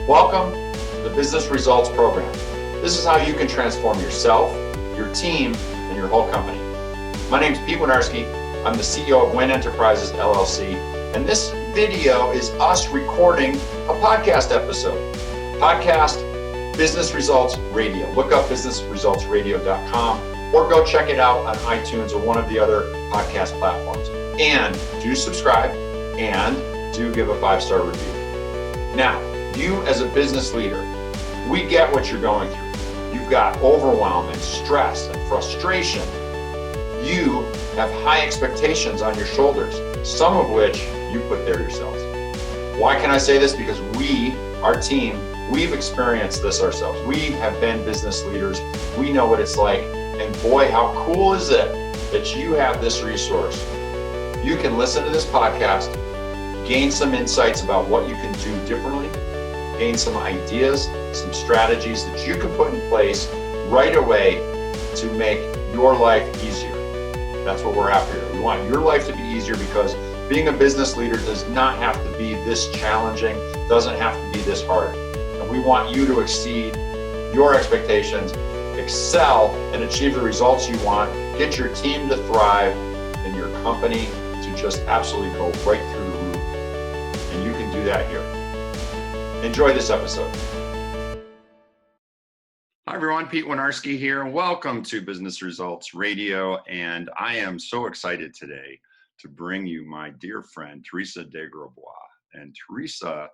Welcome to the Business Results Program. This is how you can transform yourself, your team, and your whole company. My name is Pete Winiarski. I'm the CEO of Win Enterprises, LLC, and this video is us recording a podcast episode. Podcast Business Results Radio. Look up businessresultsradio.com or go check it out on iTunes or one of the other podcast platforms. And do subscribe and do give a 5-star review. Now, you as a business leader, we get what you're going through. You've got overwhelm and stress and frustration. You have high expectations on your shoulders, some of which you put there yourselves. Why can I say this? Because we, our team, we've experienced this ourselves. We have been business leaders. We know what it's like. And boy, how cool is it that you have this resource. You can listen to this podcast, gain some insights about what you can do differently, gain some ideas, some strategies that you can put in place right away to make your life easier. That's what we're after here. We want your life to be easier because being a business leader does not have to be this challenging, doesn't have to be this hard. And we want you to exceed your expectations, excel, and achieve the results you want, get your team to thrive, and your company to just absolutely go right through the roof. And you can do that here. Enjoy this episode. Hi everyone, Pete Winiarski here. Welcome to Business Results Radio. And I am so excited today to bring you my dear friend, Teresa de GrosBois. And Teresa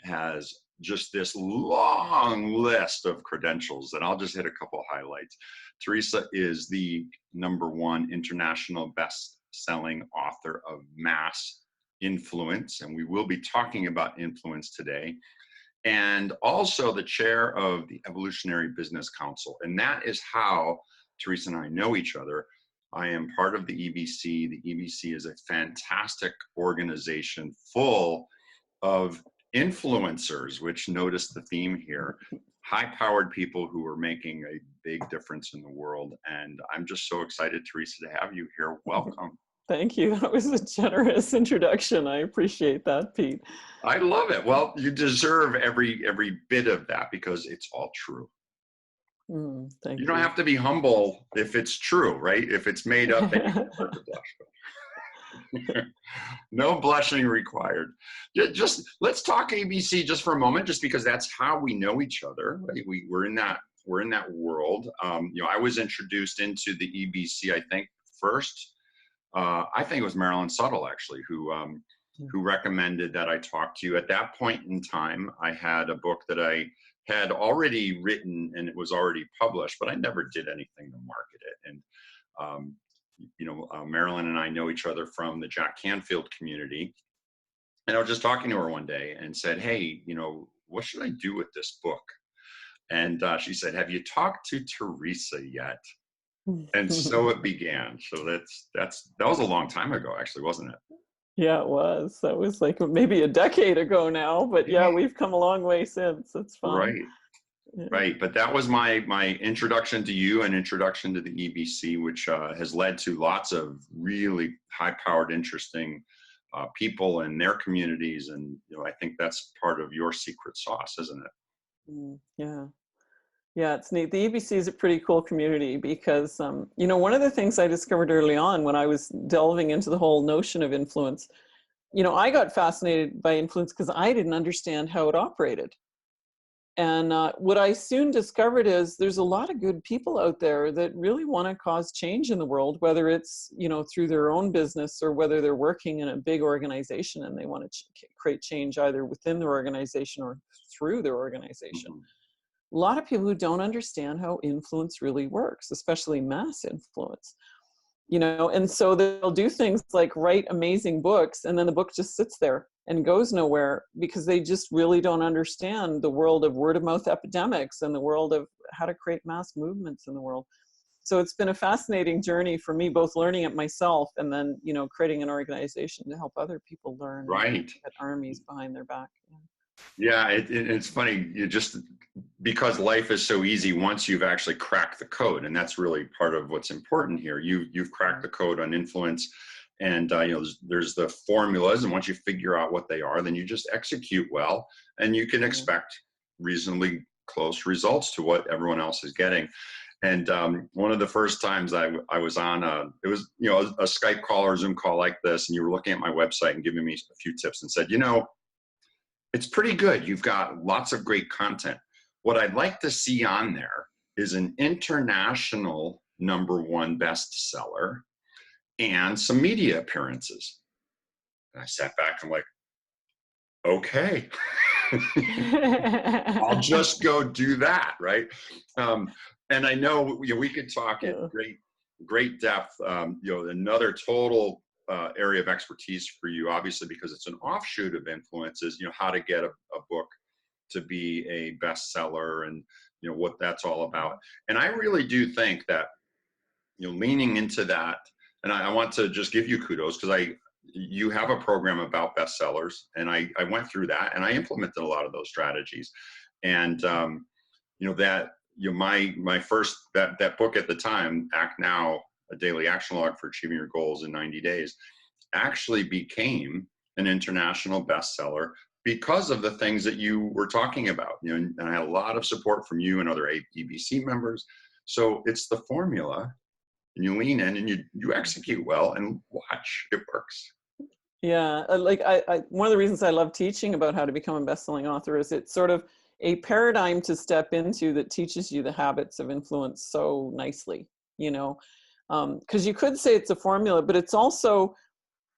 has just this long list of credentials, and I'll just hit a couple highlights. Teresa is the #1 international best-selling author of Mass Influence, and we will be talking about influence today, and also the chair of the Evolutionary Business Council. And that is how Teresa and I know each other. I am part of the EBC. The EBC is a fantastic organization full of influencers, which notice the theme here, high-powered people who are making a big difference in the world. And I'm just so excited, Teresa, to have you here. Welcome. Thank you. That was a generous introduction. I appreciate that, Pete. I love it. Well, you deserve every bit of that because it's all true. Thank you. You don't have to be humble if it's true, right? If it's made up, then you don't have to blush. No blushing required. Just let's talk ABC just for a moment, just because that's how we know each other. Right? We're in that world. I was introduced into the EBC, I think first. I think it was Marilyn Suttle actually who recommended that I talk to you. At that point in time, I had a book that I had already written and it was already published, but I never did anything to market it. And Marilyn and I know each other from the Jack Canfield community. And I was just talking to her one day and said, hey, what should I do with this book? And she said, have you talked to Teresa yet? And so it began. So that was a long time ago, actually, wasn't it? Yeah, it was. That was like maybe a decade ago now, but yeah, we've come a long way since. It's fun. Right. Yeah. Right. But that was my introduction to you and introduction to the EBC, which has led to lots of really high-powered, interesting people in their communities. And, I think that's part of your secret sauce, isn't it? Yeah. Yeah, it's neat. The EBC is a pretty cool community because, one of the things I discovered early on when I was delving into the whole notion of influence, I got fascinated by influence because I didn't understand how it operated. And what I soon discovered is there's a lot of good people out there that really want to cause change in the world, whether it's, through their own business or whether they're working in a big organization and they want to create change either within their organization or through their organization. Mm-hmm. A lot of people who don't understand how influence really works, especially mass influence, and so they'll do things like write amazing books and then the book just sits there and goes nowhere because they just really don't understand the world of word of mouth epidemics and the world of how to create mass movements in the world. So it's been a fascinating journey for me, both learning it myself and then, creating an organization to help other people learn. Right. And get armies behind their back. Yeah, it's funny. Because life is so easy once you've actually cracked the code, and that's really part of what's important here. You've cracked the code on influence, and there's the formulas, and once you figure out what they are, then you just execute well, and you can expect reasonably close results to what everyone else is getting. And one of the first times I was on it was, you know, a Skype call or Zoom call like this, and you were looking at my website and giving me a few tips and said, you know, it's pretty good. You've got lots of great content. What I'd like to see on there is an international #1 bestseller and some media appearances. And I sat back and I'm like, okay, I'll just go do that, right? And I know, you know, we could talk at great depth. You know, another total area of expertise for you, obviously, because it's an offshoot of influences. You know, how to get a book to be a bestseller, and you know what that's all about. And I really do think that, you know, leaning into that, and I want to just give you kudos because you have a program about bestsellers, and I went through that and I implemented a lot of those strategies. And you know, that, you know, my first that book at the time, Act Now, a daily action log for achieving your goals in 90 days, actually became an international bestseller because of the things that you were talking about. You know, and I had a lot of support from you and other EBC members. So it's the formula, and you lean in and you execute well, and watch, it works. Yeah, like one of the reasons I love teaching about how to become a best-selling author is it's sort of a paradigm to step into that teaches you the habits of influence so nicely, you know, because you could say it's a formula, but it's also,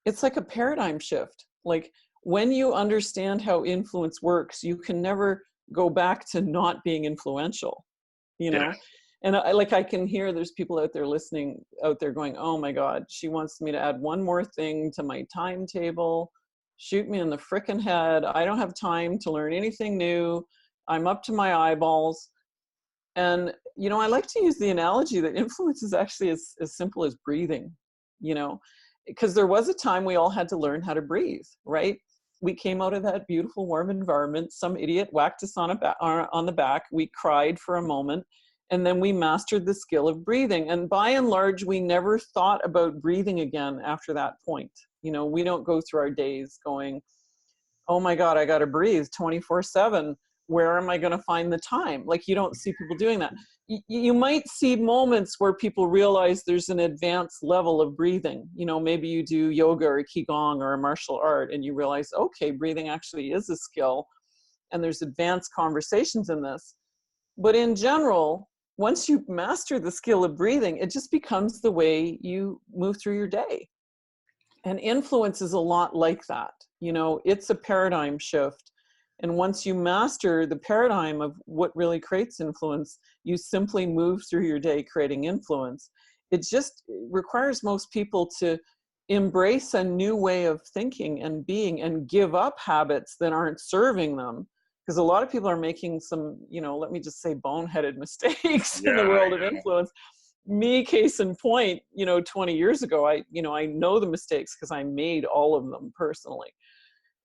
it's like a paradigm shift. Like when you understand how influence works, you can never go back to not being influential, you know? Yeah. And I can hear there's people out there listening out there going, oh my God, she wants me to add one more thing to my timetable. Shoot me in the frickin' head. I don't have time to learn anything new. I'm up to my eyeballs. And, you know, I like to use the analogy that influence is actually as simple as breathing, you know, because there was a time we all had to learn how to breathe, right? We came out of that beautiful warm environment. Some idiot whacked us on the back. We cried for a moment. And then we mastered the skill of breathing. And by and large, we never thought about breathing again after that point. You know, we don't go through our days going, oh my God, I got to breathe 24/7. Where am I going to find the time? Like, you don't see people doing that. You might see moments where people realize there's an advanced level of breathing. You know, maybe you do yoga or qigong or a martial art and you realize, okay, breathing actually is a skill and there's advanced conversations in this. But in general, once you master the skill of breathing, it just becomes the way you move through your day. And influence is a lot like that. You know, it's a paradigm shift. And once you master the paradigm of what really creates influence, you simply move through your day creating influence. It just requires most people to embrace a new way of thinking and being and give up habits that aren't serving them. Because a lot of people are making some, you know, let me just say boneheaded mistakes in the world of influence. Me, case in point, you know, 20 years ago, I know the mistakes because I made all of them personally.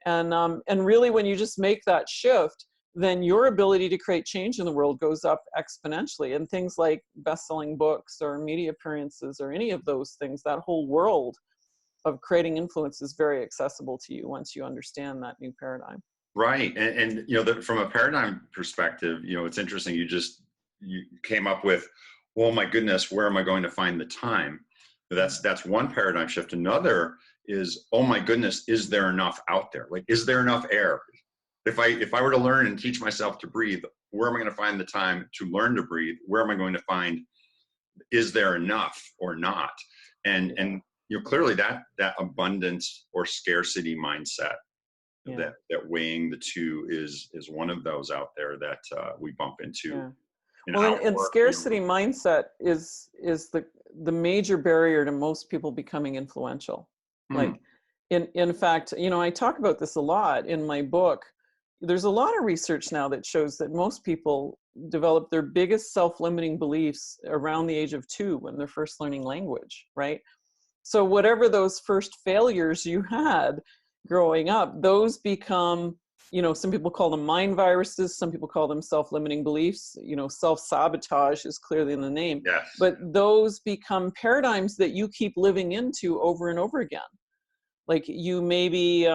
And really when you just make that shift, then your ability to create change in the world goes up exponentially. And things like best-selling books or media appearances or any of those things, that whole world of creating influence is very accessible to you once you understand that new paradigm. Right. And you know, from a paradigm perspective, you know, it's interesting. You came up with, oh my goodness, where am I going to find the time? That's one paradigm shift. Another is, oh my goodness, is there enough out there? Like, is there enough air? If I were to learn and teach myself to breathe, where am I going to find the time to learn to breathe? Where am I going to find, is there enough or not? And you know, clearly that abundance or scarcity mindset, that weighing the two is one of those out there that we bump into. Yeah. Well, and scarcity mindset is the major barrier to most people becoming influential. Like, in fact, you know, I talk about this a lot in my book. There's a lot of research now that shows that most people develop their biggest self-limiting beliefs around the age of 2 when they're first learning language, right? So whatever those first failures you had growing up, those become, you know, some people call them mind viruses, some people call them self-limiting beliefs. You know, self-sabotage is clearly in the name. Yes. But those become paradigms that you keep living into over and over again. Like, you maybe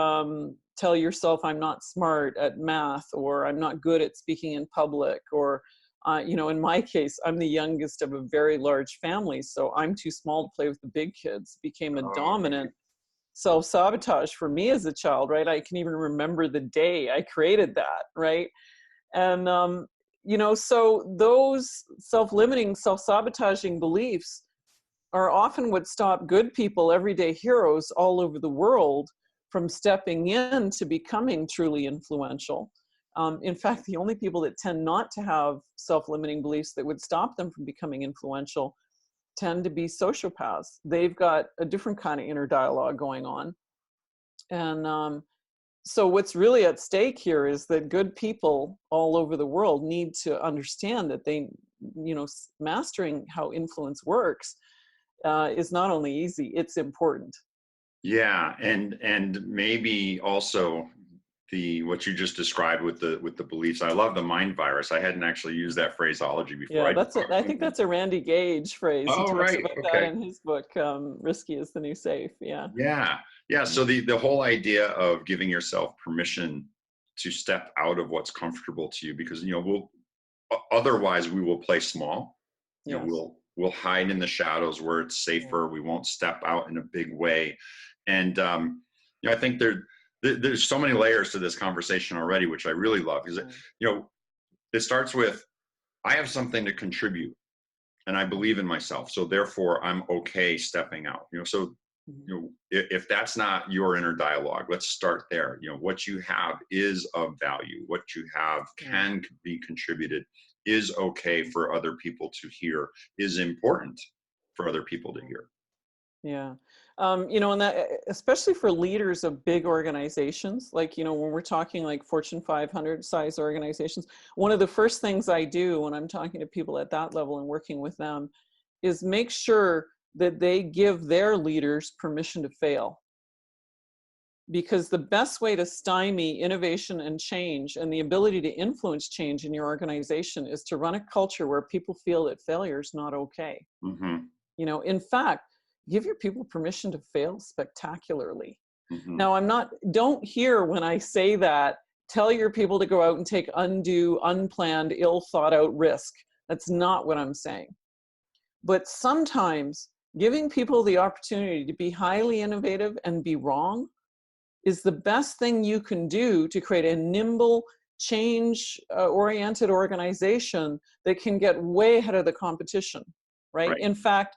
tell yourself I'm not smart at math, or I'm not good at speaking in public, or in my case, I'm the youngest of a very large family, so I'm too small to play with the big kids, became a Oh, dominant self-sabotage for me as a child, right? I can even remember the day I created that, right? And, so those self-limiting, self-sabotaging beliefs are often what stop good people, everyday heroes all over the world from stepping in to becoming truly influential. In fact, the only people that tend not to have self-limiting beliefs that would stop them from becoming influential tend to be sociopaths. They've got a different kind of inner dialogue going on. And so what's really at stake here is that good people all over the world need to understand that mastering how influence works is not only easy, it's important. yeah, and maybe also what you just described with the beliefs. I love the mind virus. I hadn't actually used that phraseology before. Yeah, I just I think that's a Randy Gage phrase. He oh, talks right. about that Okay. in his book, Risky is the New Safe. Yeah. Yeah. Yeah. So the whole idea of giving yourself permission to step out of what's comfortable to you, because otherwise we will play small. Yes. We'll hide in the shadows where it's Yeah. safer. We won't step out in a big way. And I think there's so many layers to this conversation already, which I really love, because it starts with, I have something to contribute and I believe in myself. So therefore I'm okay stepping out, so, Mhm. if that's not your inner dialogue, let's start there. What you have is of value. What you have Yeah. can be contributed, is okay for other people to hear, is important for other people to hear. Yeah. And that, especially for leaders of big organizations, like, when we're talking like Fortune 500 size organizations, one of the first things I do when I'm talking to people at that level and working with them is make sure that they give their leaders permission to fail. Because the best way to stymie innovation and change and the ability to influence change in your organization is to run a culture where people feel that failure is not okay. Hmm. In fact, give your people permission to fail spectacularly. Hmm. Now, don't hear when I say that, tell your people to go out and take undue, unplanned, ill thought out risk. That's not what I'm saying. But sometimes giving people the opportunity to be highly innovative and be wrong is the best thing you can do to create a nimble, change oriented organization that can get way ahead of the competition, right? Right. In fact,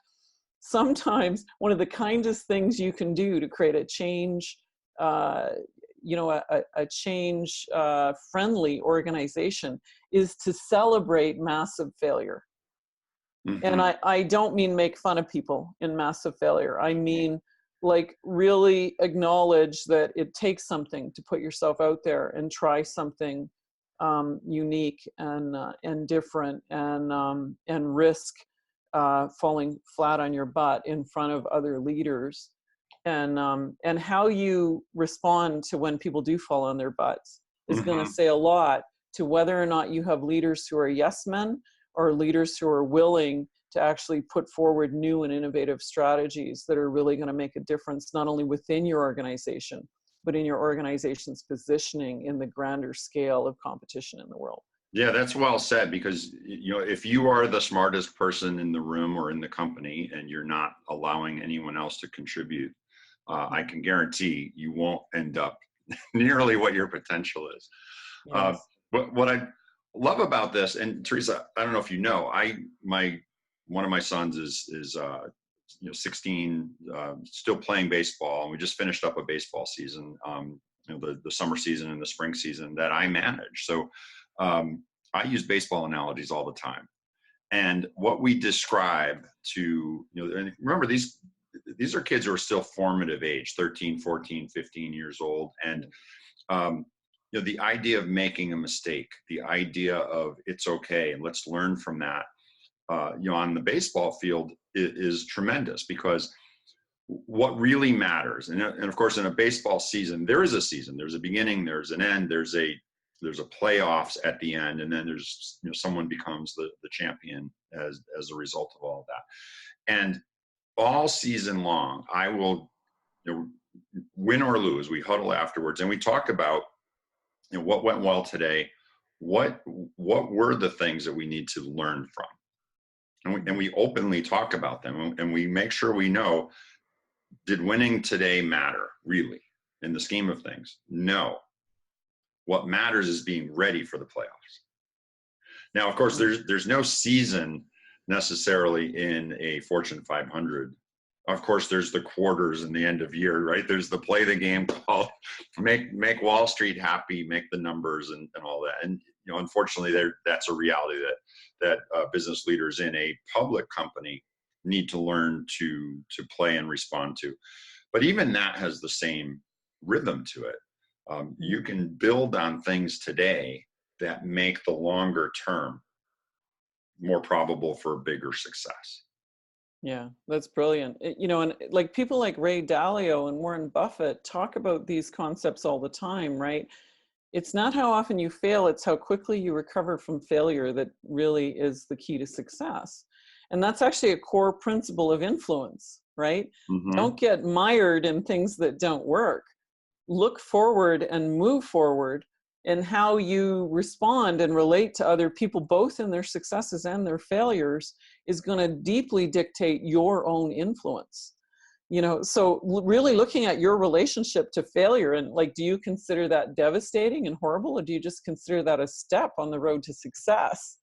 sometimes one of the kindest things you can do to create a change, a change friendly organization is to celebrate massive failure. And Hmm. I don't mean make fun of people in massive failure. I mean, like, really acknowledge that it takes something to put yourself out there and try something unique and different, and risk falling flat on your butt in front of other leaders, and how you respond to when people do fall on their butts is going to Hmm. say a lot to whether or not you have leaders who are yes men or leaders who are willing to actually put forward new and innovative strategies that are really going to make a difference, not only within your organization, but in your organization's positioning in the grander scale of competition in the world. Yeah, that's well said, because if you are the smartest person in the room or in the company and you're not allowing anyone else to contribute, I can guarantee you won't end up nearly what your potential is. Uh, Yes. but what I love about this, and Teresa, I don't know if you know, one of my sons is 16, still playing baseball, and we just finished up a baseball season, the summer season and the spring season that I manage. So I use baseball analogies all the time. And what we describe to, and remember, these are kids who are still formative age, 13, 14, 15 years old. And um, the idea of making a mistake, the idea of it's okay and let's learn from that, on the baseball field is tremendous, because what really matters, and of course in a baseball season, there's a beginning, there's an end, there's a playoffs at the end, and then there's someone becomes the champion as a result of all of that. And all season long, I will win or lose, we huddle afterwards and we talk about, what went well today. What were the things that we need to learn from? And we openly talk about them, and we make sure we know, did winning today matter really in the scheme of things? No. What matters is being ready for the playoffs. Now, of course, there's no season necessarily in a Fortune 500. Of course, there's the quarters and the end of year, right? There's the play the game called make Wall Street happy, make the numbers and all that. And unfortunately, that's a reality that business leaders in a public company need to learn to play and respond to. But even that has the same rhythm to it. You can build on things today that make the longer term more probable for a bigger success. Yeah, that's brilliant. And like people like Ray Dalio and Warren Buffett talk about these concepts all the time, right? It's not how often you fail, it's how quickly you recover from failure that really is the key to success. And that's actually a core principle of influence, right? Mm-hmm. Don't get mired in things that don't work. Look forward and move forward, and how you respond and relate to other people, both in their successes and their failures, is going to deeply dictate your own influence. So really looking at your relationship to failure, and like, do you consider that devastating and horrible, or do you just consider that a step on the road to success?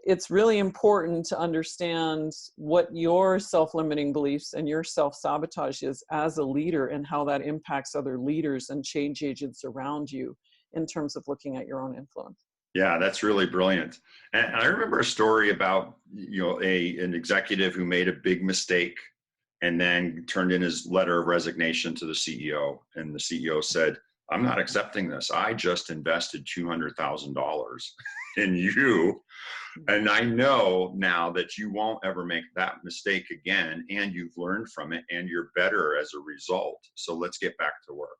It's really important to understand what your self-limiting beliefs and your self-sabotage is as a leader, and how that impacts other leaders and change agents around you in terms of looking at your own influence. Yeah, that's really brilliant. And I remember a story about, an executive who made a big mistake and then turned in his letter of resignation to the CEO. And the CEO said, "I'm not accepting this. I just invested $200,000 in you. And I know now that you won't ever make that mistake again. And you've learned from it and you're better as a result. So let's get back to work."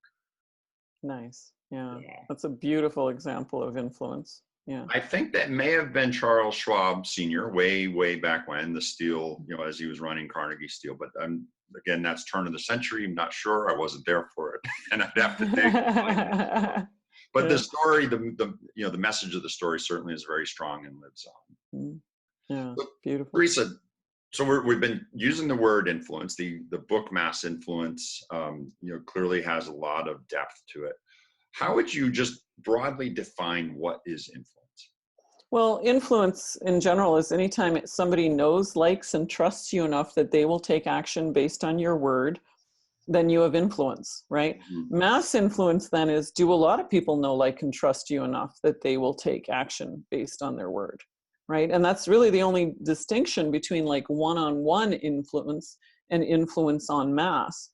Nice. Yeah. That's a beautiful example of influence. Yeah. I think that may have been Charles Schwab Sr. way back when, the steel, as he was running Carnegie Steel. But again, that's turn of the century. I'm not sure. I wasn't there for it, and I'd have to dig. But the story, the message of the story certainly is very strong and lives on. Yeah, beautiful. Teresa, so we've been using the word influence. The book Mass Influence, clearly has a lot of depth to it. How would you just broadly define what is influence? Well, influence in general is anytime somebody knows, likes, and trusts you enough that they will take action based on your word, then you have influence, right? Mm-hmm. Mass influence then is, do a lot of people know, like, and trust you enough that they will take action based on their word, right? And that's really the only distinction between like one-on-one influence and influence en masse.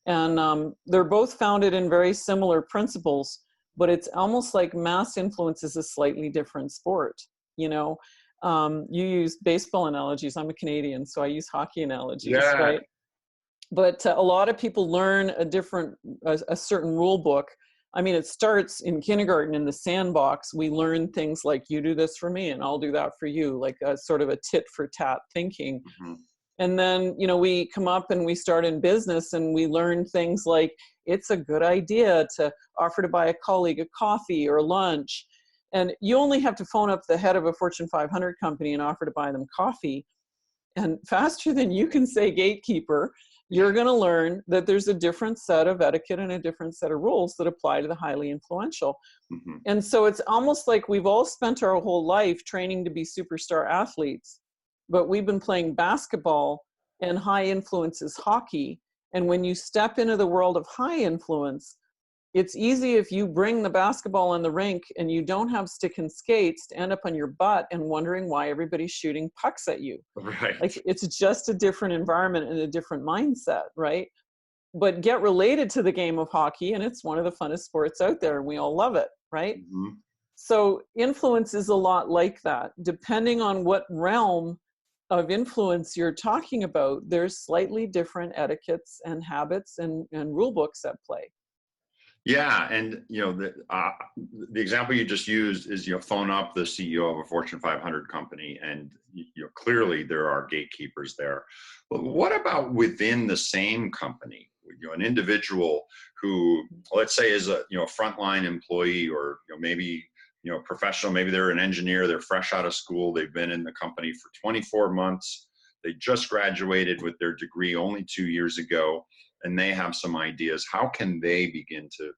And they're both founded in very similar principles, but it's almost like mass influence is a slightly different sport. You use baseball analogies. I'm a Canadian, so I use hockey analogies, right? But a lot of people learn a certain rule book. I mean, it starts in kindergarten in the sandbox. We learn things like, you do this for me and I'll do that for you, like a sort of a tit for tat thinking. Mm-hmm. And then, we come up and we start in business and we learn things like, it's a good idea to offer to buy a colleague a coffee or lunch. And you only have to phone up the head of a Fortune 500 company and offer to buy them coffee. And faster than you can say gatekeeper, you're going to learn that there's a different set of etiquette and a different set of rules that apply to the highly influential. Mm-hmm. And so it's almost like we've all spent our whole life training to be superstar athletes, but we've been playing basketball, and high influence is hockey. And when you step into the world of high influence, it's easy if you bring the basketball on the rink and you don't have stick and skates to end up on your butt and wondering why everybody's shooting pucks at you. Right. Like, it's just a different environment and a different mindset, right? But get related to the game of hockey, and it's one of the funnest sports out there, and we all love it, right? Mm-hmm. So influence is a lot like that. Depending on what realm of influence you're talking about, there's slightly different etiquettes and habits and rule books at play. Yeah, and the example you just used is phone up the CEO of a Fortune 500 company, and clearly there are gatekeepers there. But what about within the same company? an individual who, let's say, is a frontline employee, or maybe professional, maybe they're an engineer, they're fresh out of school, they've been in the company for 24 months, they just graduated with their degree only 2 years ago, and they have some ideas. How can they begin to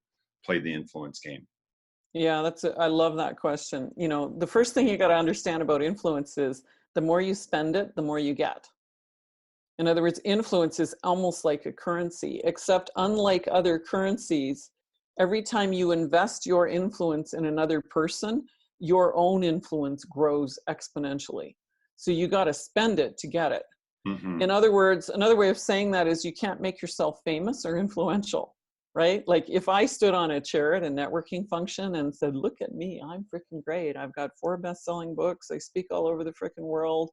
play the influence game? Yeah, I love that question. The first thing you got to understand about influence is the more you spend it, the more you get. In other words, influence is almost like a currency, except unlike other currencies, every time you invest your influence in another person, your own influence grows exponentially. So you got to spend it to get it. Mm-hmm. In other words, another way of saying that is you can't make yourself famous or influential, right? Like if I stood on a chair at a networking function and said, look at me, I'm freaking great. I've got 4 best-selling books. I speak all over the freaking world.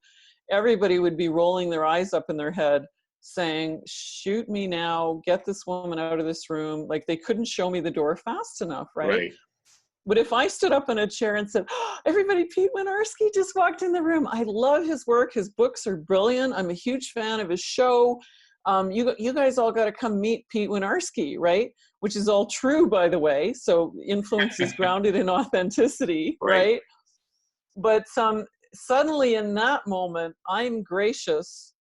Everybody would be rolling their eyes up in their head saying, shoot me now, get this woman out of this room. Like they couldn't show me the door fast enough, right? But if I stood up in a chair and said, oh, everybody, Pete Winiarski just walked in the room. I love his work. His books are brilliant. I'm a huge fan of his show. You guys all got to come meet Pete Winiarski, right? Which is all true, by the way. So influence is grounded in authenticity, right? But suddenly in that moment, I'm gracious.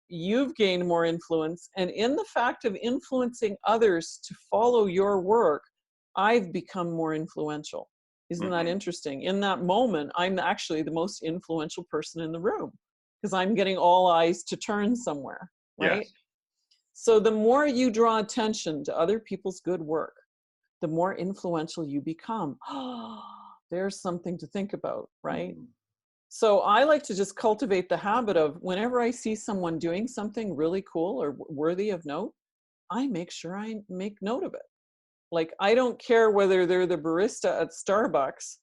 You've gained more influence. And in the fact of influencing others to follow your work, I've become more influential. Isn't that interesting? In that moment, I'm actually the most influential person in the room because I'm getting all eyes to turn somewhere, right? Yes. So the more you draw attention to other people's good work, the more influential you become. Oh, there's something to think about, right? So I like to just cultivate the habit of whenever I see someone doing something really cool or worthy of note, I make sure I make note of it. Like, I don't care whether they're the barista at Starbucks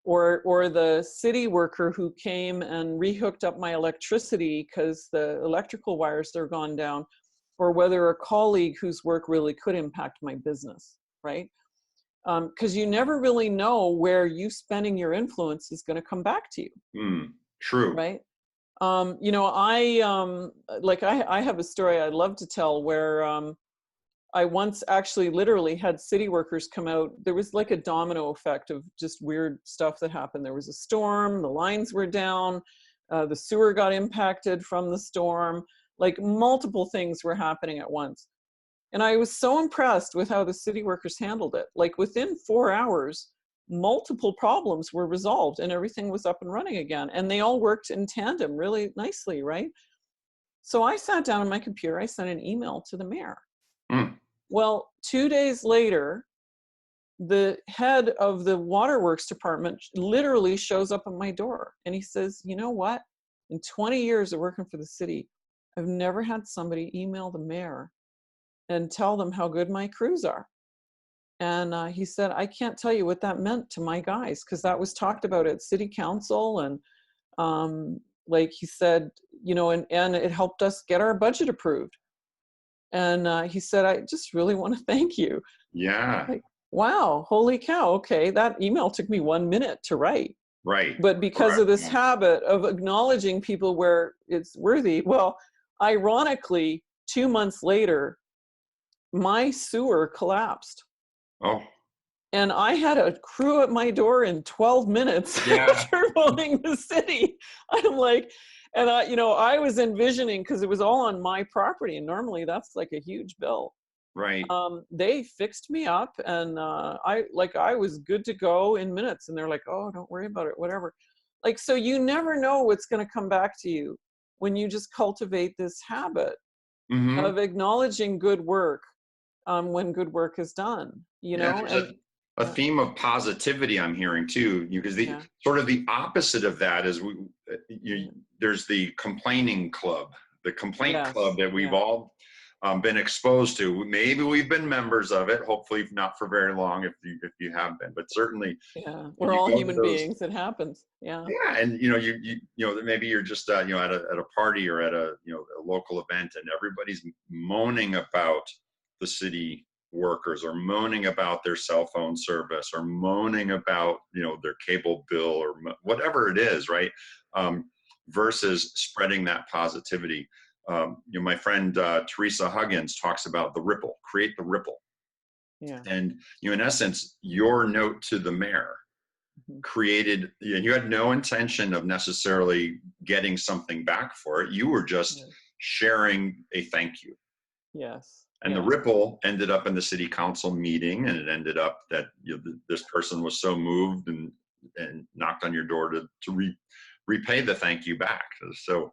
or the city worker who came and rehooked up my electricity because the electrical wires are gone down, or whether a colleague whose work really could impact my business, right? Because you never really know where you spending your influence is going to come back to you. True. Right? I have a story I love to tell where I once actually literally had city workers come out. There was like a domino effect of just weird stuff that happened. There was a storm, the lines were down, the sewer got impacted from the storm, like multiple things were happening at once. And I was so impressed with how the city workers handled it. Like within 4 hours, multiple problems were resolved and everything was up and running again. And they all worked in tandem really nicely, right? So I sat down on my computer, I sent an email to the mayor. Well, 2 days later, the head of the waterworks department literally shows up at my door and he says, you know what? In 20 years of working for the city, I've never had somebody email the mayor and tell them how good my crews are. And he said, I can't tell you what that meant to my guys, because that was talked about at city council. And like he said, and it helped us get our budget approved. And he said, I just really want to thank you. Yeah. Like, wow, holy cow. Okay, that email took me 1 minute to write. Right. But because of this habit of acknowledging people where it's worthy, well, ironically, 2 months later, my sewer collapsed. Oh. And I had a crew at my door in 12 minutes after voting the city. I'm like, and I was envisioning, because it was all on my property, and normally that's like a huge bill. Right. They fixed me up, and I was good to go in minutes. And they're like, oh, don't worry about it, whatever. Like, so you never know what's going to come back to you when you just cultivate this habit of acknowledging good work when good work is done. There's a theme of positivity I'm hearing too, because the sort of the opposite of that is there's the complaining club, the complaint club that we've all been exposed to. Maybe we've been members of it, hopefully not for very long if you have been, but certainly we're all human beings. It happens. And maybe you're just at a party or at a local event, and everybody's moaning about the city workers, or moaning about their cell phone service, or moaning about their cable bill, or whatever it is, right? Versus spreading that positivity. My friend Teresa Huggins talks about the ripple, create the ripple. Yeah. And in essence, your note to the mayor created, you had no intention of necessarily getting something back for it. You were just sharing a thank you. Yes. And the ripple ended up in the city council meeting, and it ended up that this person was so moved and knocked on your door to repay the thank you back. So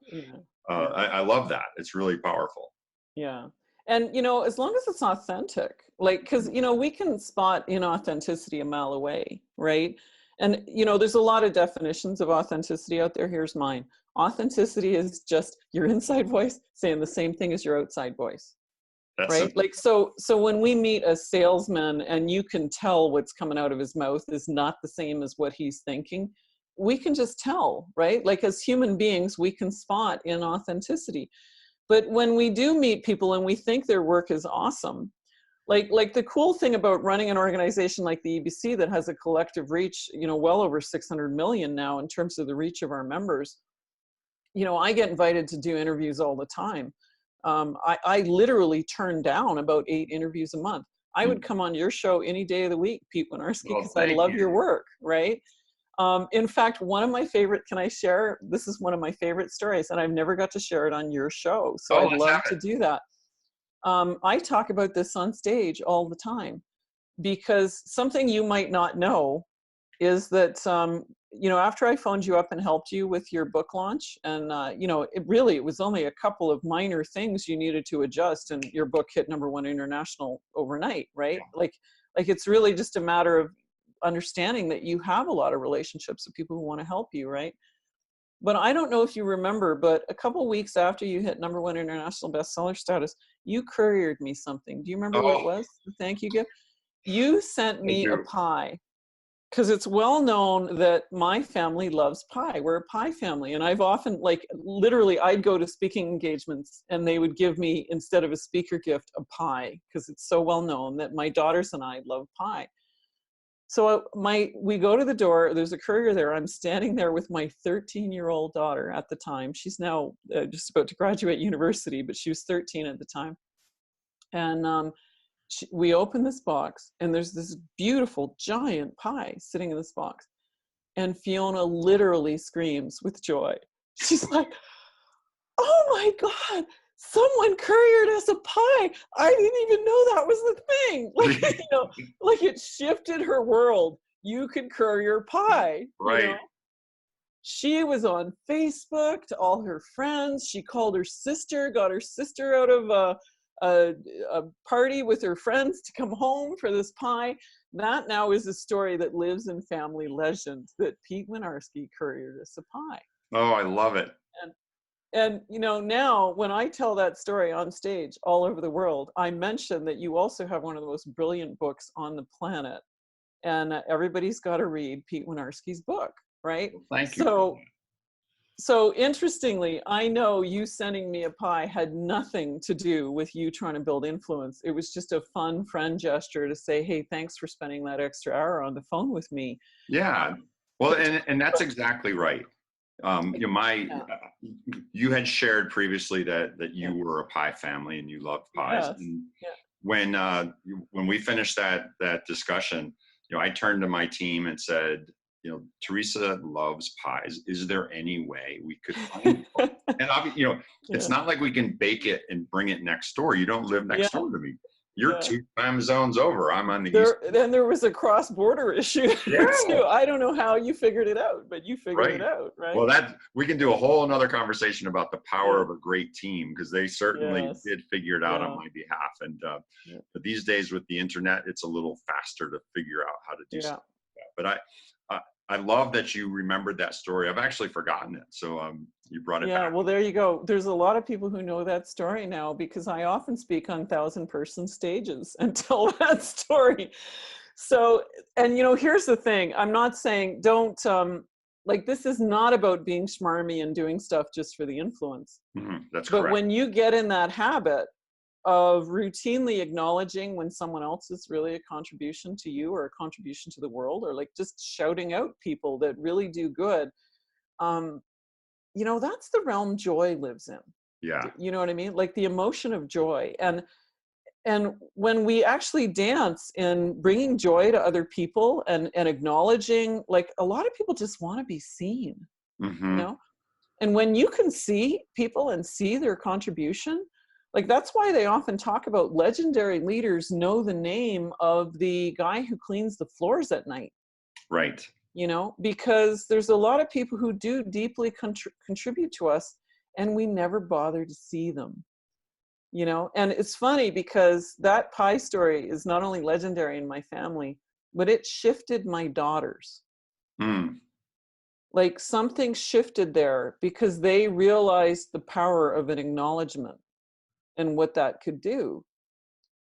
I love that. It's really powerful. Yeah. And, as long as it's authentic, like, because, we can spot inauthenticity a mile away, right? And, there's a lot of definitions of authenticity out there. Here's mine. Authenticity is just your inside voice saying the same thing as your outside voice. That's right? Like, so when we meet a salesman and you can tell what's coming out of his mouth is not the same as what he's thinking, we can just tell, right? Like, as human beings, we can spot inauthenticity. But when we do meet people and we think their work is awesome, like the cool thing about running an organization like the EBC that has a collective reach, well over 600 million now in terms of the reach of our members, I get invited to do interviews all the time. I literally turn down about 8 interviews a month. I would come on your show any day of the week, Pete Winiarski, because I love your work, right? In fact, one of my favorite, can I share? This is one of my favorite stories, and I've never got to share it on your show, so I'd love to do that. I talk about this on stage all the time, because something you might not know is that, after I phoned you up and helped you with your book launch, and, it was only a couple of minor things you needed to adjust, and your book hit #1 international overnight, right? Like it's really just a matter of understanding that you have a lot of relationships with people who want to help you, right? But I don't know if you remember, but a couple weeks after you hit #1 international bestseller status, you couriered me something. Do you remember what it was? The thank you gift? You sent me a pie. Because it's well known that my family loves pie. We're a pie family. And I've often, literally, I'd go to speaking engagements and they would give me, instead of a speaker gift, a pie, because it's so well known that my daughters and I love pie. So we go to the door, there's a courier there. I'm standing there with my 13-year-old daughter at the time. She's now just about to graduate university, but she was 13 at the time. And we open this box and there's this beautiful giant pie sitting in this box, and Fiona literally screams with joy. She's like, "Oh my God, someone couriered us a pie. I didn't even know that was the thing." Like it shifted her world. You could courier pie. Right. She was on Facebook to all her friends. She called her sister, got her sister out of a party with her friends to come home for this pie. That now is a story that lives in family legend, that Pete Winiarski couriered us a pie. Oh, I love it. And now when I tell that story on stage all over the world, I mention that you also have one of the most brilliant books on the planet, and everybody's got to read Pete Winiarski's book, right? Thank you. So interestingly, I know you sending me a pie had nothing to do with you trying to build influence. It was just a fun friend gesture to say, "Hey, thanks for spending that extra hour on the phone with me." Yeah. Well, and that's exactly right. You had shared previously that you were a pie family and you loved pies. Yes. And when we finished that discussion, I turned to my team and said, Teresa loves pies. Is there any way we could find it? And it's not like we can bake it and bring it next door. You don't live next door to me. You're 2 time zones over. I'm on the east. Then there was a cross-border issue too. I don't know how you figured it out, but you figured it out, right? Well, we can do a whole another conversation about the power of a great team, because they certainly did figure it out on my behalf. And but these days with the internet, it's a little faster to figure out how to do something like that. But I love that you remembered that story. I've actually forgotten it. So you brought it back. Yeah, well, there you go. There's a lot of people who know that story now, because I often speak on 1,000-person stages and tell that story. So, and here's the thing. I'm not saying don't, this is not about being schmarmy and doing stuff just for the influence. That's correct. But when you get in that habit of routinely acknowledging when someone else is really a contribution to you or a contribution to the world, or just shouting out people that really do good, that's the realm joy lives in. Yeah. You know what I mean? Like the emotion of joy. And when we actually dance in bringing joy to other people and acknowledging, like a lot of people just want to be seen, you know? And when you can see people and see their contribution, like that's why they often talk about legendary leaders know the name of the guy who cleans the floors at night. Right. You know, because there's a lot of people who do deeply contribute to us and we never bother to see them. You know, and it's funny because that pie story is not only legendary in my family, but it shifted my daughters. Like something shifted there because they realized the power of an acknowledgement and what that could do.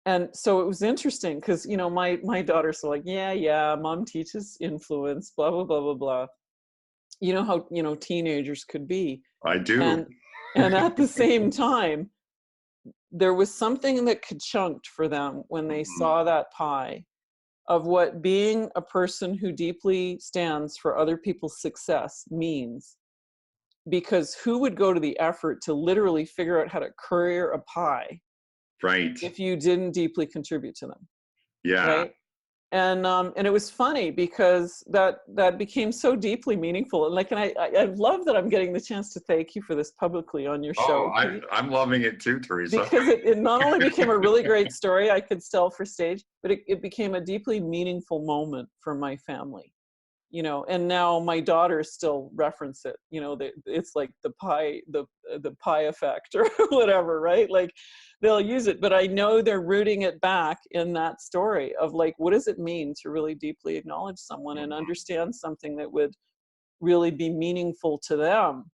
And so it was interesting because, you know, my daughters are like, yeah, mom teaches influence, blah, blah, blah, blah, blah. You know how, you know, teenagers could be. I do. And at the same time, there was something that chunked for them when they saw that pie of what being a person who deeply stands for other people's success means. Because who would go to the effort to literally figure out how to courier a pie, right, if you didn't deeply contribute to them? Yeah. Right. And it was funny because that became so deeply meaningful. And like, and I love that I'm getting the chance to thank you for this publicly on your show. I'm loving it too, Teresa. Because it not only became a really great story I could tell for stage, but it became a deeply meaningful moment for my family. You know, and now my daughters still reference it. You know, it's like the pie effect or whatever, right? Like they'll use it, but I know they're rooting it back in that story of like, what does it mean to really deeply acknowledge someone and understand something that would really be meaningful to them,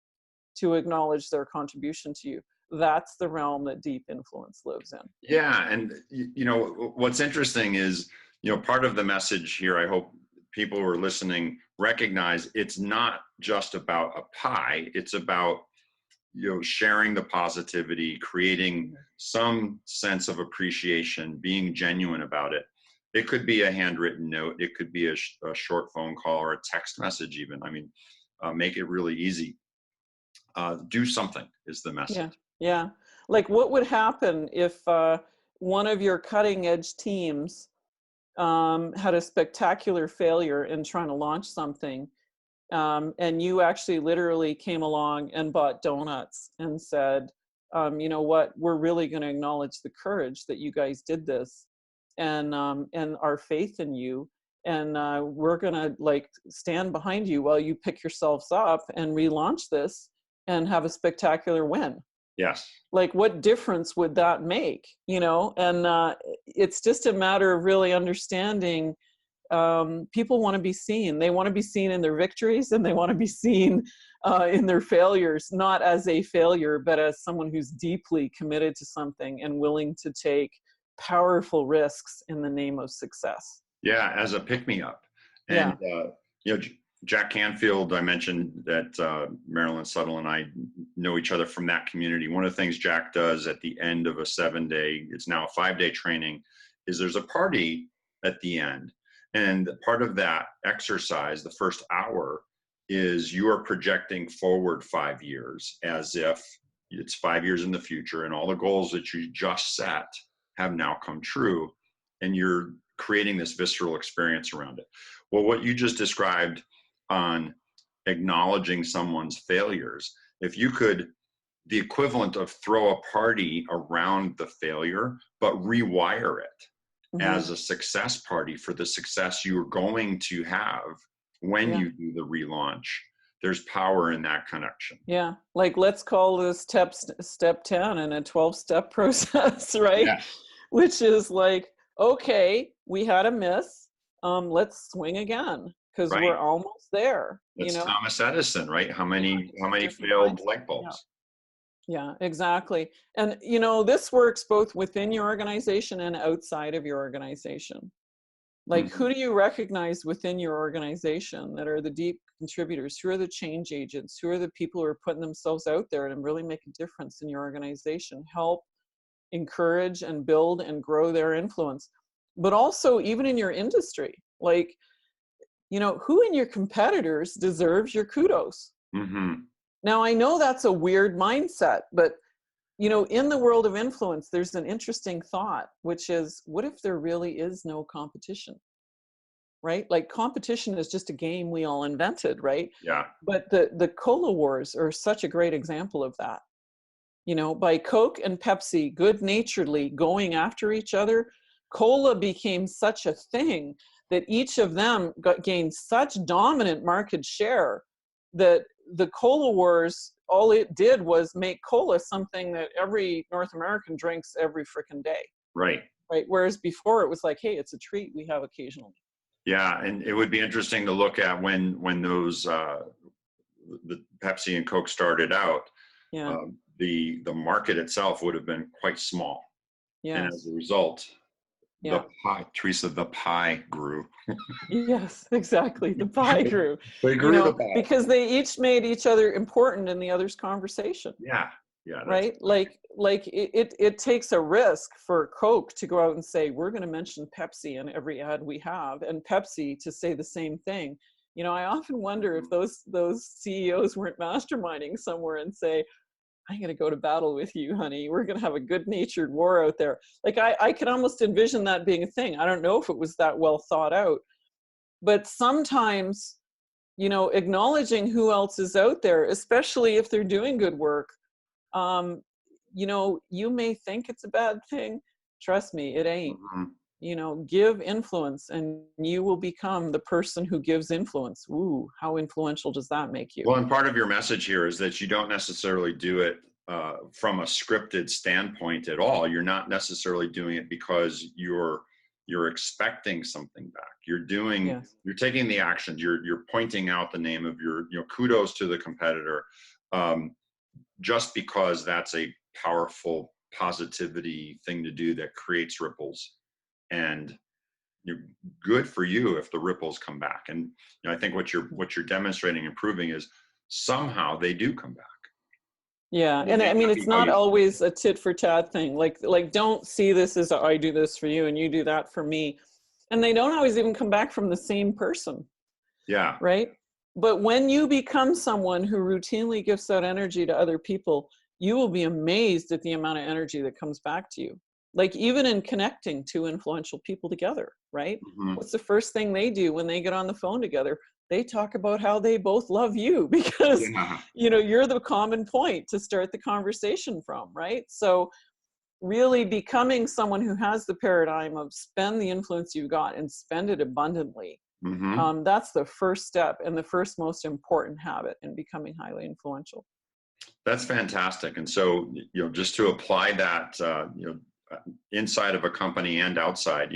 to acknowledge their contribution to you. That's the realm that deep influence lives in. Yeah, and you know what's interesting is, you know, part of the message here, I hope people who are listening recognize it's not just about a pie, it's about, you know, sharing the positivity, creating some sense of appreciation, being genuine about it. It could be a handwritten note, it could be a short phone call or a text message even. I mean, make it really easy. Do something is the message. Yeah. Like what would happen if one of your cutting edge teams had a spectacular failure in trying to launch something, and you actually literally came along and bought donuts and said, you know what, we're really going to acknowledge the courage that you guys did this, and our faith in you, and we're going to like stand behind you while you pick yourselves up and relaunch this and have a spectacular win. Yes. Like what difference would that make, you know? And it's just a matter of really understanding people want to be seen. They want to be seen in their victories, and they want to be seen in their failures, not as a failure, but as someone who's deeply committed to something and willing to take powerful risks in the name of success. Yeah, as a pick-me-up. And, you know, Jack Canfield, I mentioned that Marilyn Suttle and I know each other from that community. One of the things Jack does at the end of a 7-day, it's now a 5-day training, is there's a party at the end. And part of that exercise, the first hour, is you are projecting forward 5 years as if it's 5 years in the future and all the goals that you just set have now come true. And you're creating this visceral experience around it. Well, what you just described on acknowledging someone's failures, if you could, the equivalent of throw a party around the failure, but rewire it as a success party for the success you're going to have when you do the relaunch. There's power in that connection. Yeah, like let's call this step 10 in a 12-step process, right? Yeah. Which is like, okay, we had a miss, let's swing again, because we're almost there. It's, you know, Thomas Edison, right? How many failed light bulbs? Yeah, exactly. And you know, this works both within your organization and outside of your organization. Like, who do you recognize within your organization that are the deep contributors? Who are the change agents? Who are the people who are putting themselves out there and really make a difference in your organization? Help encourage and build and grow their influence. But also, even in your industry, like, you know, who in your competitors deserves your kudos? Now, I know that's a weird mindset, but in the world of influence, there's an interesting thought, which is, what if there really is no competition? Right? Like, competition is just a game we all invented, right? Yeah. But the cola wars are such a great example of that. By Coke and Pepsi good-naturedly going after each other, cola became such a thing that each of them gained such dominant market share that the cola wars, all it did was make cola something that every North American drinks every frickin' day. Right. Right? Whereas before it was like, hey, it's a treat we have occasionally. Yeah, and it would be interesting to look at when those the Pepsi and Coke started out. Yeah. The market itself would have been quite small, and as Yes. a result, Yeah. the pie grew. Yes, exactly. The pie grew. They grew the pie. Because they each made each other important in the other's conversation. Yeah. Yeah. Right? Like it takes a risk for Coke to go out and say, we're going to mention Pepsi in every ad we have, and Pepsi to say the same thing. I often wonder if those CEOs weren't masterminding somewhere and say, I'm going to go to battle with you, honey. We're going to have a good-natured war out there. Like, I could almost envision that being a thing. I don't know if it was that well thought out, but sometimes, acknowledging who else is out there, especially if they're doing good work, you may think it's a bad thing. Trust me, it ain't. Give influence and you will become the person who gives influence. Ooh, how influential does that make you? Well, and part of your message here is that you don't necessarily do it from a scripted standpoint at all. You're not necessarily doing it because you're expecting something back. You're taking the actions. You're pointing out the name of your, kudos to the competitor, just because that's a powerful positivity thing to do that creates ripples. And you're good for you if the ripples come back. And I think what you're demonstrating and proving is somehow they do come back. Yeah, and I mean, it's not always a tit for tat thing. Like don't see this as I do this for you and you do that for me. And they don't always even come back from the same person. Yeah. Right? But when you become someone who routinely gives out energy to other people, you will be amazed at the amount of energy that comes back to you. Like, even in connecting two influential people together, right? Mm-hmm. What's the first thing they do when they get on the phone together? They talk about how they both love you because, you're the common point to start the conversation from, right? So really becoming someone who has the paradigm of spend the influence you've got and spend it abundantly. Mm-hmm. That's the first step and the first most important habit in becoming highly influential. That's fantastic. And so, just to apply that, inside of a company and outside,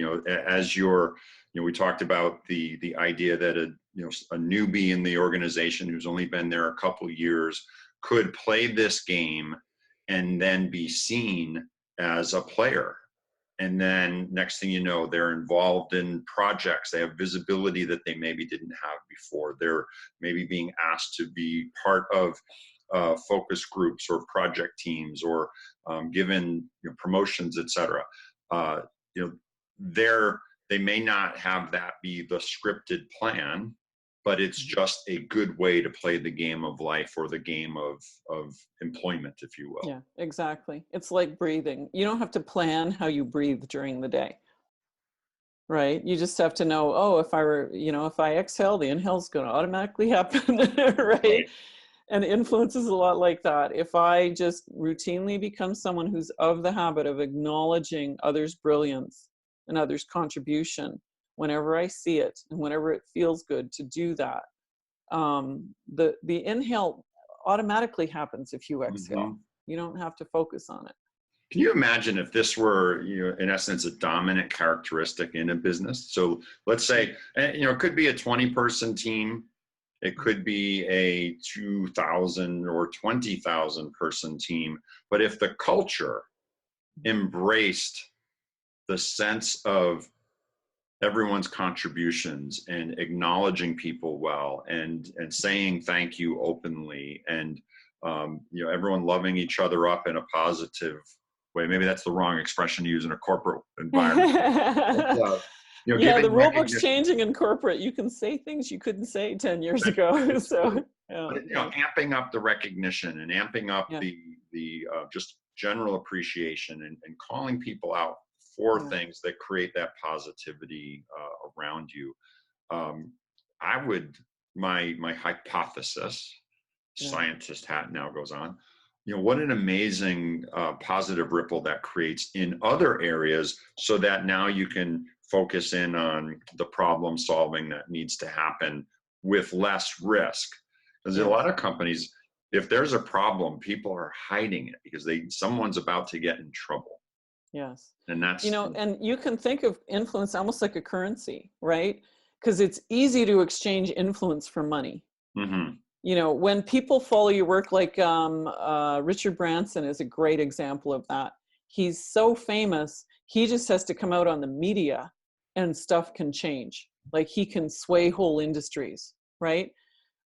as we talked about the idea that a newbie in the organization who's only been there a couple years could play this game and then be seen as a player. And then next thing you know, they're involved in projects. They have visibility that they maybe didn't have before. They're maybe being asked to be part of focus groups or project teams, or given promotions, etc. They may not have that be the scripted plan, but it's just a good way to play the game of life, or the game of employment, if you will. Yeah, exactly. It's like breathing. You don't have to plan how you breathe during the day, right? You just have to know, if I exhale, the inhale's going to automatically happen, right? And influence is a lot like that. If I just routinely become someone who's of the habit of acknowledging others' brilliance and others' contribution whenever I see it and whenever it feels good to do that, the inhale automatically happens if you exhale. Mm-hmm. You don't have to focus on it. Can you imagine if this were, in essence, a dominant characteristic in a business? So let's say, it could be a 20-person team. It could be a 2,000 or 20,000 person team. But if the culture embraced the sense of everyone's contributions and acknowledging people well, and saying thank you openly, and everyone loving each other up in a positive way. Maybe that's the wrong expression to use in a corporate environment. But, the rule book's changing in corporate. You can say things you couldn't say 10 years ago. So, amping up the recognition and amping up the general appreciation and calling people out for Yeah. things that create that positivity around you. I would, my hypothesis, Yeah. scientist hat now goes on, what an amazing positive ripple that creates in other areas, so that now you can focus in on the problem solving that needs to happen with less risk. Because a lot of companies, if there's a problem, people are hiding it because someone's about to get in trouble. Yes. And that's, And you can think of influence almost like a currency, right? Because it's easy to exchange influence for money. mm-hmm. When people follow your work, like Richard Branson is a great example of that. He's so famous, he just has to come out on the media and stuff can change. Like he can sway whole industries, right?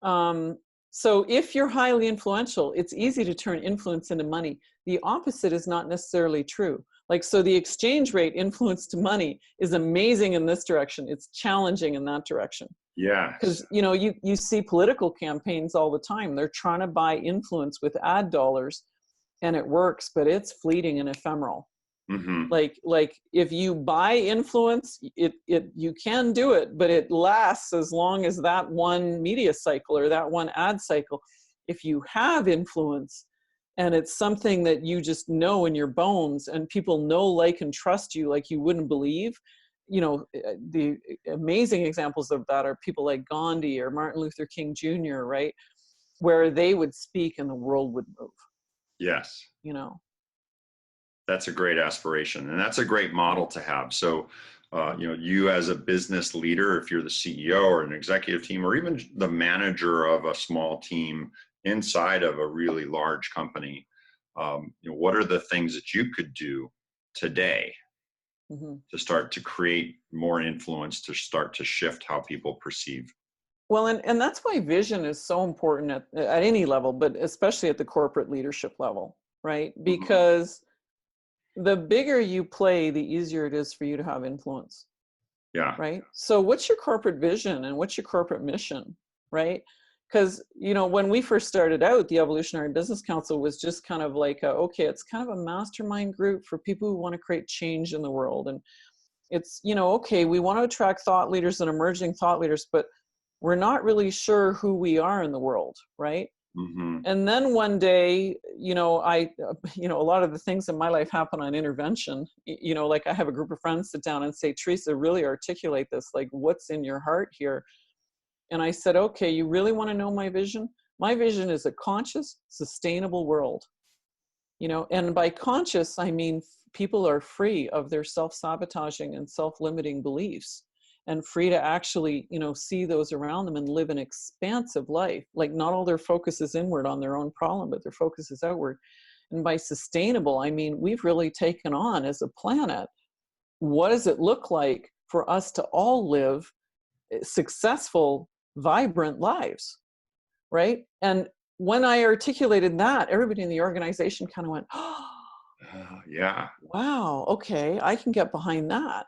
So if you're highly influential, it's easy to turn influence into money. The opposite is not necessarily true. Like, so the exchange rate influence to money is amazing in this direction. It's challenging in that direction. Yes. Because, you see political campaigns all the time. They're trying to buy influence with ad dollars and it works, but it's fleeting and ephemeral. Mm-hmm. Like if you buy influence, you can do it, but it lasts as long as that one media cycle or that one ad cycle. If you have influence and it's something that you just know in your bones and people know, like, and trust you like you wouldn't believe, the amazing examples of that are people like Gandhi or Martin Luther King Jr., right? Where they would speak and the world would move. Yes. That's a great aspiration, and that's a great model to have. So, you as a business leader, if you're the CEO or an executive team, or even the manager of a small team inside of a really large company, what are the things that you could do today to start to create more influence, to start to shift how people perceive? Well, and that's why vision is so important at any level, but especially at the corporate leadership level, right? Because the bigger you play, the easier it is for you to have influence. Yeah. Right. So what's your corporate vision and what's your corporate mission, right? Because, when we first started out, the Evolutionary Business Council was just kind of like, okay, it's kind of a mastermind group for people who want to create change in the world. And it's, okay, we want to attract thought leaders and emerging thought leaders, but we're not really sure who we are in the world, right? And then one day, a lot of the things in my life happen on intervention. Like I have a group of friends sit down and say, Teresa, really articulate this, like what's in your heart here? And I said, okay, you really want to know my vision? My vision is a conscious, sustainable world. And by conscious, I mean people are free of their self-sabotaging and self-limiting beliefs, and free to actually, see those around them and live an expansive life. Like not all their focus is inward on their own problem, but their focus is outward. And by sustainable, I mean, we've really taken on as a planet, what does it look like for us to all live successful, vibrant lives, right? And when I articulated that, everybody in the organization kind of went, oh, yeah. Wow, okay, I can get behind that.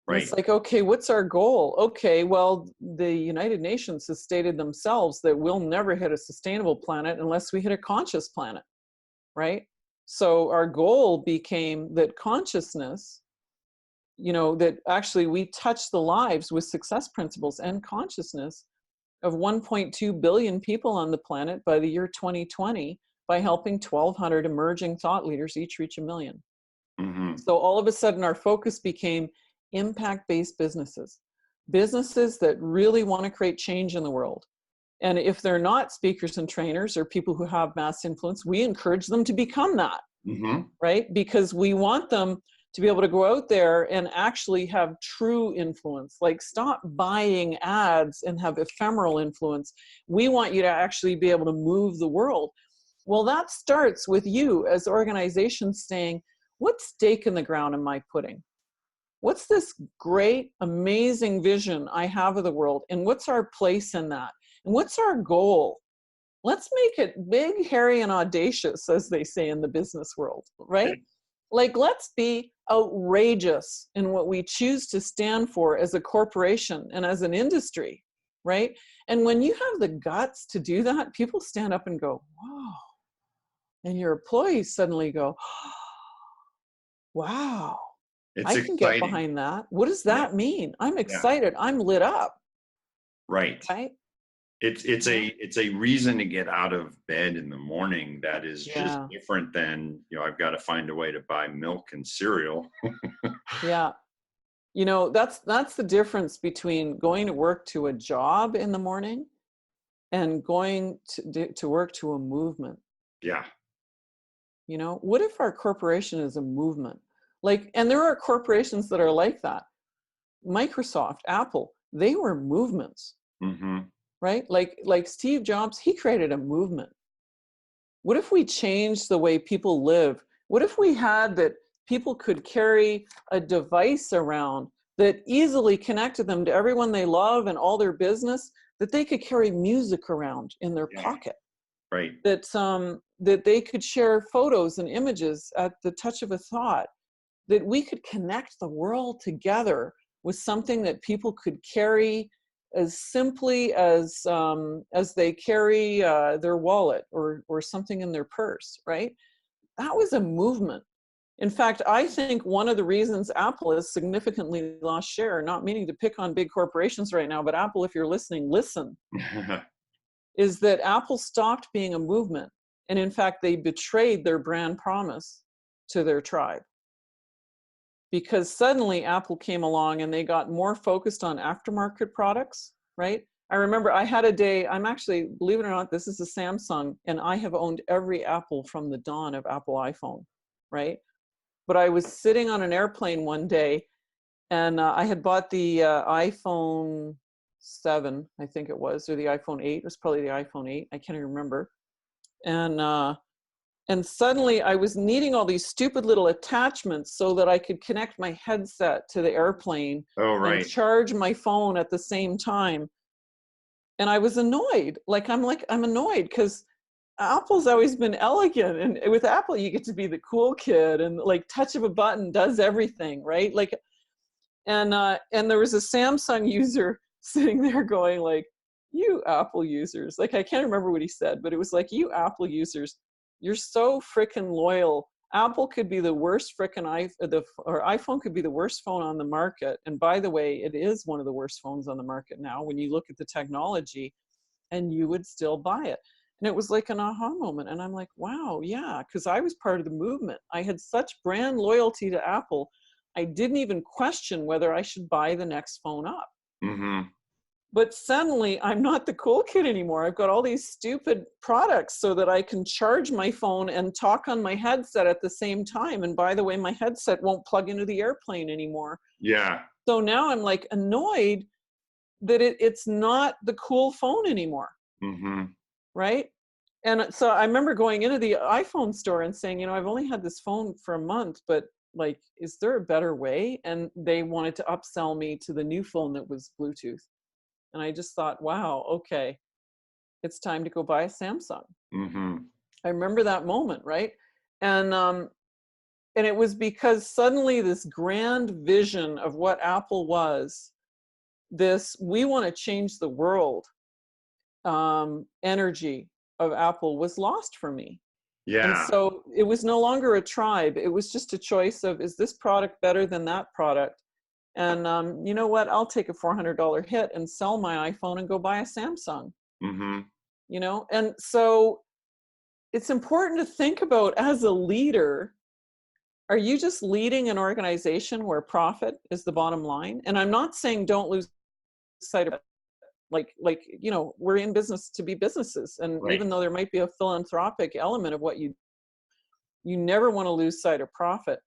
Right. It's like, okay, what's our goal? Okay, well, the United Nations has stated themselves that we'll never hit a sustainable planet unless we hit a conscious planet, right? So our goal became that consciousness, that actually we touch the lives with success principles and consciousness of 1.2 billion people on the planet by the year 2020 by helping 1,200 emerging thought leaders each reach 1 million. So all of a sudden our focus became impact-based businesses that really want to create change in the world. And if they're not speakers and trainers or people who have mass influence, we encourage them to become that, right? Because we want them to be able to go out there and actually have true influence. Like stop buying ads and have ephemeral influence. We want you to actually be able to move the world. Well, that starts with you as organizations saying, what stake in the ground am I putting? What's this great, amazing vision I have of the world? And what's our place in that? And what's our goal? Let's make it big, hairy, and audacious, as they say in the business world, right? Okay. Like, let's be outrageous in what we choose to stand for as a corporation and as an industry, right? And when you have the guts to do that, people stand up and go, whoa. And your employees suddenly go, wow, It's I can get exciting. behind that. What does Yeah. that mean? I'm Yeah. excited. I'm lit up. Right. Right. It's Yeah. a reason to get out of bed in the morning that is just Yeah. different than, I've got to find a way to buy milk and cereal. Yeah. That's the difference between going to work to a job in the morning and going to work to a movement. Yeah. What if our corporation is a movement? And there are corporations that are like that. Microsoft, Apple, they were movements, Mm-hmm. right? Like Steve Jobs, he created a movement. What if we changed the way people live? What if we had that people could carry a device around that easily connected them to everyone they love and all their business, that they could carry music around in their Yeah. pocket? Right. That they could share photos and images at the touch of a thought, that we could connect the world together with something that people could carry as simply as they carry their wallet or something in their purse, right? That was a movement. In fact, I think one of the reasons Apple has significantly lost share, not meaning to pick on big corporations right now, but Apple, if you're listening, listen, is that Apple stopped being a movement. And in fact, they betrayed their brand promise to their tribe. Because suddenly Apple came along and they got more focused on aftermarket products, right? I remember I had a day, I'm actually, believe it or not, this is a Samsung, and I have owned every Apple from the dawn of Apple iPhone, right? But I was sitting on an airplane one day, and I had bought the iPhone 7, I think it was, or the iPhone 8. It was probably the iPhone 8. I can't even remember. And suddenly I was needing all these stupid little attachments so that I could connect my headset to the airplane Oh, and right. charge my phone at the same time. And I was annoyed. I'm annoyed because Apple's always been elegant. And with Apple, you get to be the cool kid, and like touch of a button does everything, right? And there was a Samsung user sitting there going like, you Apple users, like, I can't remember what he said, but it was like, you Apple users, you're so frickin' loyal. Apple could be the worst frickin' or iPhone could be the worst phone on the market. And by the way, it is one of the worst phones on the market now when you look at the technology, and you would still buy it. And it was like an aha moment. And I'm like, wow, yeah, because I was part of the movement. I had such brand loyalty to Apple. I didn't even question whether I should buy the next phone up. Mm-hmm. But suddenly I'm not the cool kid anymore. I've got all these stupid products so that I can charge my phone and talk on my headset at the same time. And by the way, my headset won't plug into the airplane anymore. Yeah. So now I'm like annoyed that it's not the cool phone anymore. Mm-hmm. Right? And so I remember going into the iPhone store and saying, I've only had this phone for a month, but like, is there a better way? And they wanted to upsell me to the new phone that was Bluetooth. And I just thought, wow, okay, it's time to go buy a Samsung. Mm-hmm. I remember that moment, right? And it was because suddenly this grand vision of what Apple was, this we want to change the world energy of Apple was lost for me. And Yeah. so it was no longer a tribe. It was just a choice of, is this product better than that product? And you know what? I'll take a $400 hit and sell my iPhone and go buy a Samsung. Mm-hmm. And so it's important to think about, as a leader, are you just leading an organization where profit is the bottom line? And I'm not saying don't lose sight of it. We're in business to be businesses. And Right. even though there might be a philanthropic element of what you never want to lose sight of profit.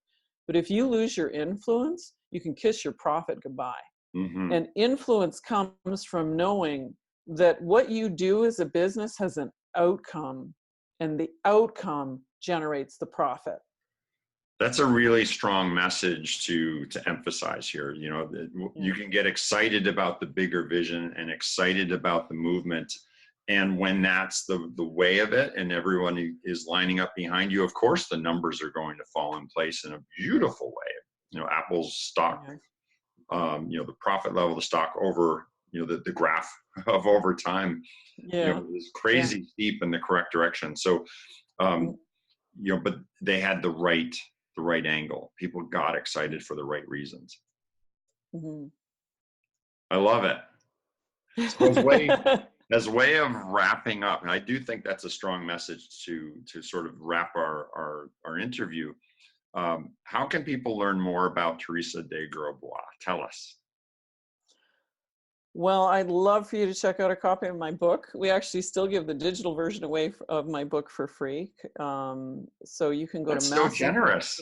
But if you lose your influence, you can kiss your profit goodbye. Mm-hmm. And influence comes from knowing that what you do as a business has an outcome, and the outcome generates the profit. That's a really strong message to emphasize here. You can get excited about the bigger vision and excited about the movement. And when that's the way of it and everyone is lining up behind you, of course, the numbers are going to fall in place in a beautiful way. Apple's stock, the profit level of the stock over, the graph of over time, is crazy steep in the correct direction. So, but they had the right angle. People got excited for the right reasons. Mm-hmm. I love it. So as a way of wrapping up, and I do think that's a strong message to sort of wrap our interview. How can people learn more about Teresa de GrosBois? Tell us. Well, I'd love for you to check out a copy of my book. We actually still give the digital version away of my book for free. So you can go That's to so generous.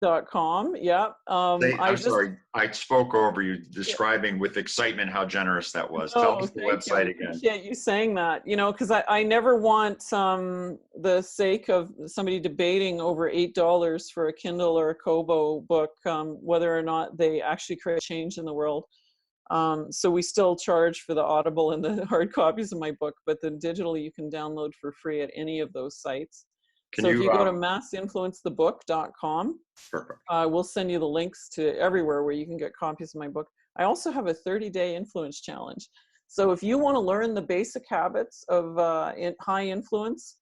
massive.com. Yeah. Sorry, I spoke over you describing with excitement how generous that was. Tell us the website again. I appreciate you saying that, because I never want the sake of somebody debating over $8 for a Kindle or a Kobo book, whether or not they actually create change in the world. So we still charge for the Audible and the hard copies of my book, but the digital you can download for free at any of those sites. If you go to massinfluencethebook.com, we'll send you the links to everywhere where you can get copies of my book. I also have a 30-day influence challenge. So if you want to learn the basic habits of high influence,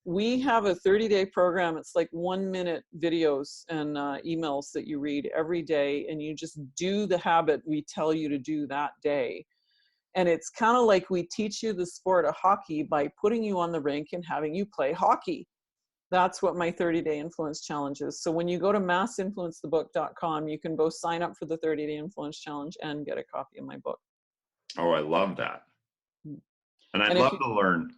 we have a 30-day program. It's like 1-minute videos and emails that you read every day, and you just do the habit we tell you to do that day. And it's kind of like we teach you the sport of hockey by putting you on the rink and having you play hockey. That's what my 30-day influence challenge is. So when you go to massinfluencethebook.com, you can both sign up for the 30-day influence challenge and get a copy of my book. Oh, I love that. And I'd love to learn,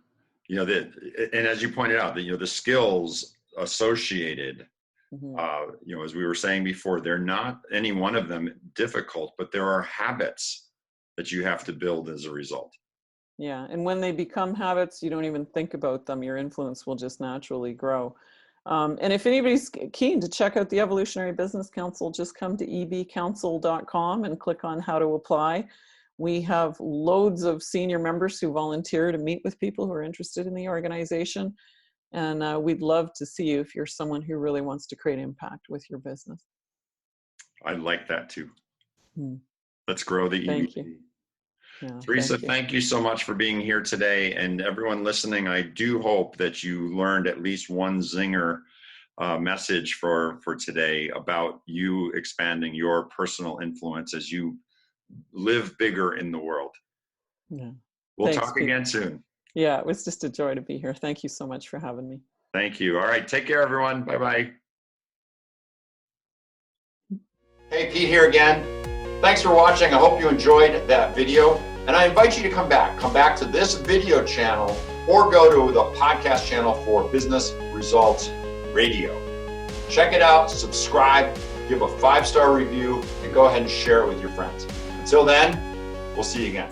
and as you pointed out, the skills associated, as we were saying before, they're not any one of them difficult, but there are habits that you have to build as a result. Yeah, and when they become habits, you don't even think about them. Your influence will just naturally grow. And if anybody's keen to check out the Evolutionary Business Council, just come to ebcouncil.com and click on how to apply. We have loads of senior members who volunteer to meet with people who are interested in the organization. And we'd love to see you if you're someone who really wants to create impact with your business. I like that too. Let's grow the EBC. Thank you. Yeah, Teresa, thank you so much for being here today. And everyone listening, I do hope that you learned at least one zinger message for today about you expanding your personal influence as you live bigger in the world. Yeah. We'll talk again soon. Yeah, it was just a joy to be here. Thank you so much for having me. Thank you. All right. Take care, everyone. Bye-bye. Hey, Pete here again. Thanks for watching. I hope you enjoyed that video. And I invite you to come back to this video channel or go to the podcast channel for Business Results Radio. Check it out, subscribe, give a 5-star review, and go ahead and share it with your friends. Until then, we'll see you again.